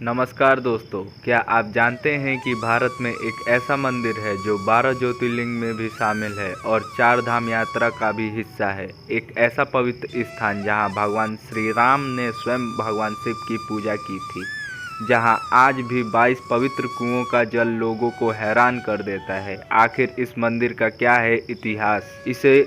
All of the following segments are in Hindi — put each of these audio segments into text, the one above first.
नमस्कार दोस्तों, क्या आप जानते हैं कि भारत में एक ऐसा मंदिर है जो 12 ज्योतिर्लिंग में भी शामिल है और 4 धाम यात्रा का भी हिस्सा है। एक ऐसा पवित्र स्थान जहां भगवान श्री राम ने स्वयं भगवान शिव की पूजा की थी, जहां आज भी 22 पवित्र कुओं का जल लोगों को हैरान कर देता है। आखिर इस मंदिर का क्या है इतिहास, इसे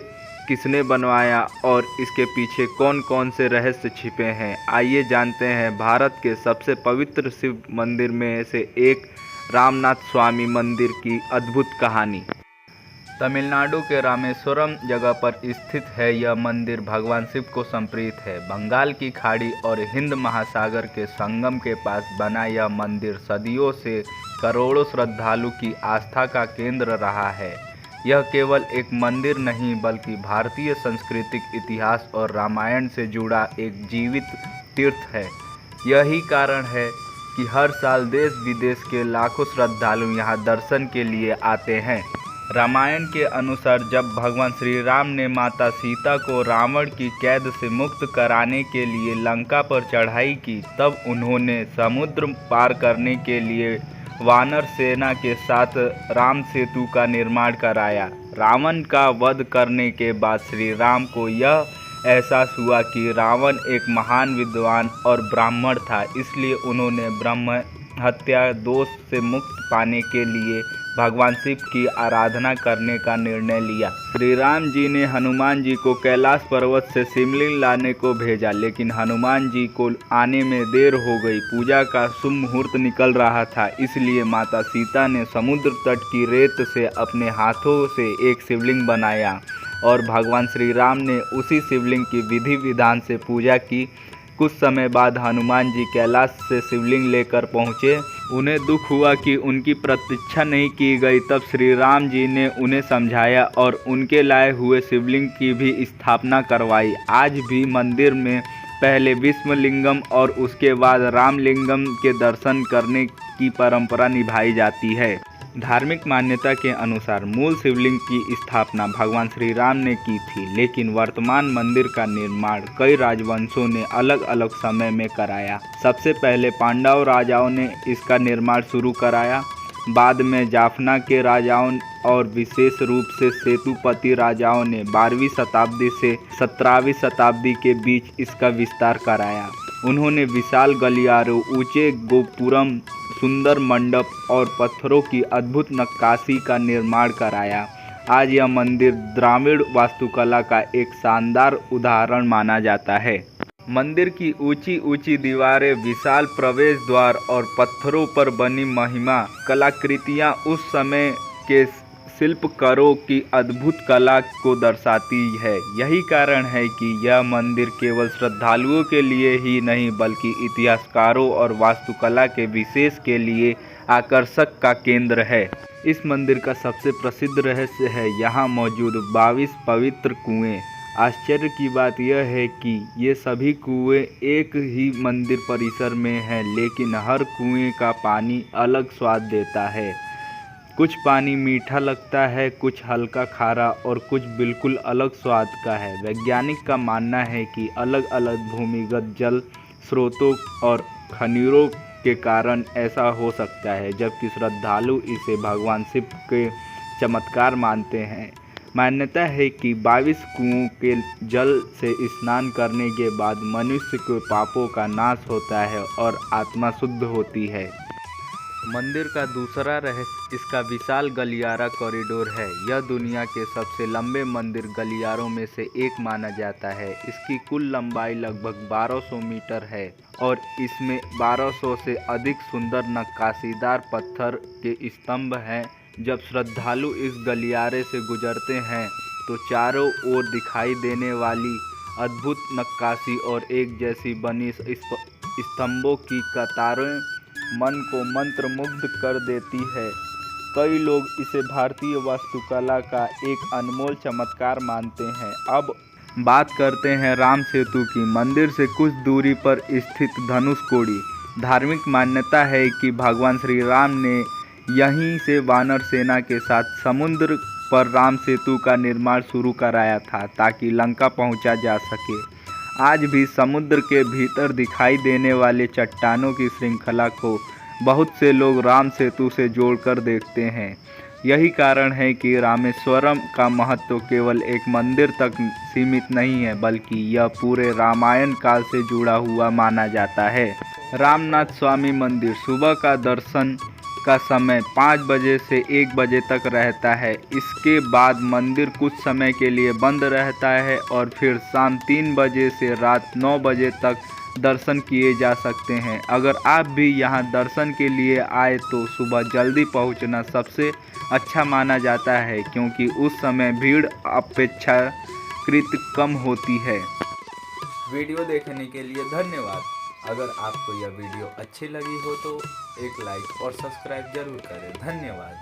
किसने बनवाया और इसके पीछे कौन कौन से रहस्य छिपे हैं, आइए जानते हैं भारत के सबसे पवित्र शिव मंदिर में से एक रामनाथ स्वामी मंदिर की अद्भुत कहानी। तमिलनाडु के रामेश्वरम जगह पर स्थित है यह मंदिर भगवान शिव को समर्पित है। बंगाल की खाड़ी और हिंद महासागर के संगम के पास बना यह मंदिर सदियों से करोड़ों श्रद्धालु की आस्था का केंद्र रहा है। यह केवल एक मंदिर नहीं बल्कि भारतीय सांस्कृतिक इतिहास और रामायण से जुड़ा एक जीवित तीर्थ है। यही कारण है कि हर साल देश विदेश के लाखों श्रद्धालु यहाँ दर्शन के लिए आते हैं। रामायण के अनुसार जब भगवान श्री राम ने माता सीता को रावण की कैद से मुक्त कराने के लिए लंका पर चढ़ाई की, तब उन्होंने समुद्र पार करने के लिए वानर सेना के साथ राम सेतु का निर्माण कराया। रावण का वध करने के बाद श्री राम को यह एहसास हुआ कि रावण एक महान विद्वान और ब्राह्मण था, इसलिए उन्होंने ब्रह्म हत्या दोष से मुक्त पाने के लिए भगवान शिव की आराधना करने का निर्णय लिया। श्री राम जी ने हनुमान जी को कैलाश पर्वत से शिवलिंग लाने को भेजा, लेकिन हनुमान जी को आने में देर हो गई। पूजा का शुभ मुहूर्त निकल रहा था, इसलिए माता सीता ने समुद्र तट की रेत से अपने हाथों से एक शिवलिंग बनाया और भगवान श्री राम ने उसी शिवलिंग की विधि विधान से पूजा की। कुछ समय बाद हनुमान जी कैलाश से शिवलिंग लेकर पहुँचे। उन्हें दुख हुआ कि उनकी प्रतीक्षा नहीं की गई। तब श्री राम जी ने उन्हें समझाया और उनके लाए हुए शिवलिंग की भी स्थापना करवाई। आज भी मंदिर में पहले विष्णुलिंगम और उसके बाद रामलिंगम के दर्शन करने की परंपरा निभाई जाती है। धार्मिक मान्यता के अनुसार मूल शिवलिंग की स्थापना भगवान श्री राम ने की थी, लेकिन वर्तमान मंदिर का निर्माण कई राजवंशों ने अलग अलग समय में कराया। सबसे पहले पांडव राजाओं ने इसका निर्माण शुरू कराया, बाद में जाफना के राजाओं और विशेष रूप से सेतुपति राजाओं ने 12वीं शताब्दी से 17वीं शताब्दी के बीच इसका विस्तार कराया। उन्होंने विशाल गलियारों, ऊंचे गोपुरम, सुंदर मंडप और पत्थरों की अद्भुत नक्काशी का निर्माण कराया। आज यह मंदिर द्राविड़ वास्तुकला का एक शानदार उदाहरण माना जाता है। मंदिर की ऊंची ऊंची दीवारें, विशाल प्रवेश द्वार और पत्थरों पर बनी महिमा कलाकृतियां उस समय के शिल्पकारों की अद्भुत कला को दर्शाती है। यही कारण है कि यह मंदिर केवल श्रद्धालुओं के लिए ही नहीं बल्कि इतिहासकारों और वास्तुकला के विशेष के लिए आकर्षक का केंद्र है। इस मंदिर का सबसे प्रसिद्ध रहस्य है यहाँ मौजूद 22 पवित्र कुएं। आश्चर्य की बात यह है कि ये सभी कुएं एक ही मंदिर परिसर में हैं, लेकिन हर कुएं का पानी अलग स्वाद देता है। कुछ पानी मीठा लगता है, कुछ हल्का खारा और कुछ बिल्कुल अलग स्वाद का है। वैज्ञानिक का मानना है कि अलग अलग भूमिगत जल स्रोतों और खनिजों के कारण ऐसा हो सकता है, जबकि श्रद्धालु इसे भगवान शिव के चमत्कार मानते हैं। मान्यता है कि 22 कुओं के जल से स्नान करने के बाद मनुष्य के पापों का नाश होता है और आत्मा शुद्ध होती है। मंदिर का दूसरा रहस्य इसका विशाल गलियारा कॉरिडोर है। यह दुनिया के सबसे लंबे मंदिर गलियारों में से एक माना जाता है। इसकी कुल लंबाई लगभग 1200 मीटर है और इसमें 1200 से अधिक सुंदर नक्काशीदार पत्थर के स्तंभ हैं। जब श्रद्धालु इस गलियारे से गुजरते हैं तो चारों ओर दिखाई देने वाली अद्भुत नक्काशी और एक जैसी बनी स्तंभों की कतारें मन को मंत्रमुग्ध कर देती है। कई लोग इसे भारतीय वास्तुकला का एक अनमोल चमत्कार मानते हैं। अब बात करते हैं राम सेतु की। मंदिर से कुछ दूरी पर स्थित धनुषकोडी। धार्मिक मान्यता है कि भगवान श्री राम ने यहीं से वानर सेना के साथ समुद्र पर राम सेतु का निर्माण शुरू कराया था ताकि लंका पहुंचा जा सके। आज भी समुद्र के भीतर दिखाई देने वाले चट्टानों की श्रृंखला को बहुत से लोग राम सेतु से जोड़कर देखते हैं। यही कारण है कि रामेश्वरम का महत्व केवल एक मंदिर तक सीमित नहीं है, बल्कि यह पूरे रामायण काल से जुड़ा हुआ माना जाता है। रामनाथ स्वामी मंदिर सुबह का दर्शन का समय 5 बजे से 1 बजे तक रहता है। इसके बाद मंदिर कुछ समय के लिए बंद रहता है और फिर शाम 3 बजे से रात 9 बजे तक दर्शन किए जा सकते हैं। अगर आप भी यहां दर्शन के लिए आए तो सुबह जल्दी पहुंचना सबसे अच्छा माना जाता है, क्योंकि उस समय भीड़ अपेक्षाकृत कम होती है। वीडियो देखने के लिए धन्यवाद। अगर आपको यह वीडियो अच्छी लगी हो तो एक लाइक और सब्सक्राइब जरूर करें। धन्यवाद।